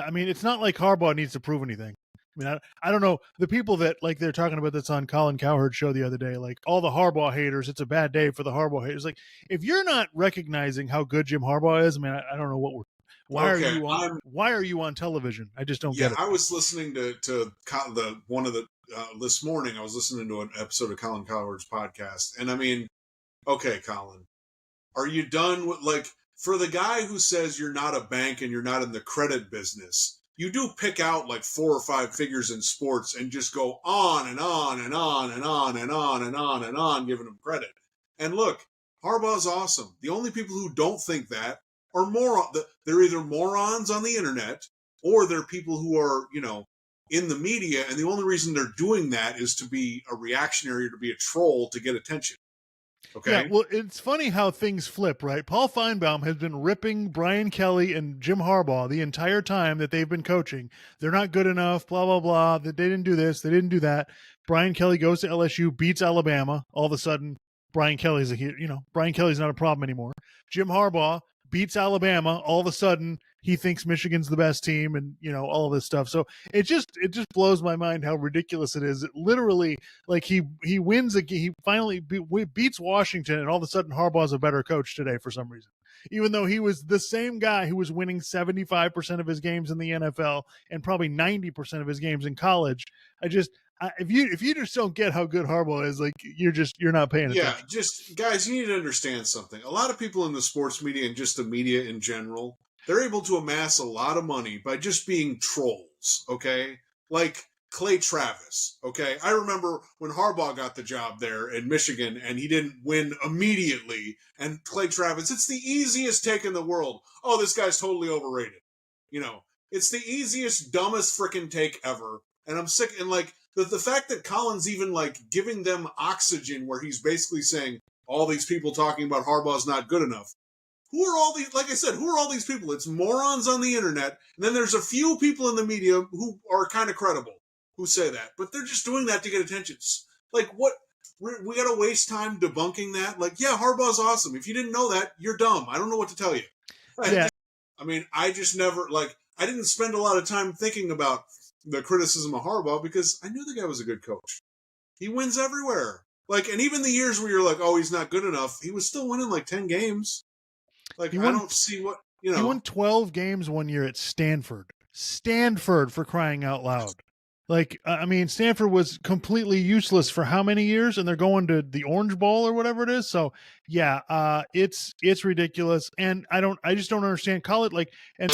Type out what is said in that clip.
I mean, it's not like Harbaugh needs to prove anything. I mean, I don't know. The people that, like, they're talking about this on Colin Cowherd's show the other day, like, all the Harbaugh haters, it's a bad day for the Harbaugh haters. Like, if you're not recognizing how good Jim Harbaugh is, I mean, I don't know what we're. Why are Okay, you on? Why are you on television? I just don't get it. I was listening to one of the this morning. I was listening to an episode of Colin Cowherd's podcast, and I mean, okay, Colin, are you done with, like, for the guy who says you're not a bank and you're not in the credit business? You do pick out like 4 or 5 figures in sports and just go on and on and on and on and on and on and on, giving them credit. And look, Harbaugh's awesome. The only people who don't think that are they're either morons on the internet, or they're people who are, in the media, and the only reason they're doing that is to be a reactionary or to be a troll to get attention. Okay. Yeah, well, it's funny how things flip, right? Paul Finebaum has been ripping Brian Kelly and Jim Harbaugh the entire time that they've been coaching. They're not good enough, blah, blah, blah. That they didn't do this, they didn't do that. Brian Kelly goes to LSU, beats Alabama. All of a sudden, Brian Kelly's not a problem anymore. Jim Harbaugh beats Alabama. All of a sudden, he thinks Michigan's the best team, and all of this stuff. So it just blows my mind how ridiculous it is. It literally, like, he wins he finally beats Washington, and all of a sudden Harbaugh's a better coach today for some reason, even though he was the same guy who was winning 75% of his games in the NFL and probably 90% of his games in college. If you just don't get how good Harbaugh is, like, you're not paying attention. Yeah, just guys, you need to understand something. A lot of people in the sports media and just the media in general, they're able to amass a lot of money by just being trolls, okay? Like Clay Travis, okay? I remember when Harbaugh got the job there in Michigan and he didn't win immediately. And Clay Travis, it's the easiest take in the world. Oh, this guy's totally overrated. It's the easiest, dumbest freaking take ever. And I'm sick. And like the fact that Colin's even like giving them oxygen, where he's basically saying all these people talking about Harbaugh's not good enough. Who are all these, like I said, who are all these people? It's morons on the internet. And then there's a few people in the media who are kind of credible who say that, but they're just doing that to get attention. Like, what? We got to waste time debunking that? Like, yeah, Harbaugh's awesome. If you didn't know that, you're dumb. I don't know what to tell you. I just never, like, I didn't spend a lot of time thinking about the criticism of Harbaugh because I knew the guy was a good coach. He wins everywhere. Like, and even the years where you're like, oh, he's not good enough, he was still winning like 10 games. Like, I don't see what, He won 12 games one year at Stanford. Stanford, for crying out loud. Like, I mean, Stanford was completely useless for how many years, and they're going to the Orange Bowl or whatever it is. So, yeah, it's ridiculous, and I just don't understand. Call it like and.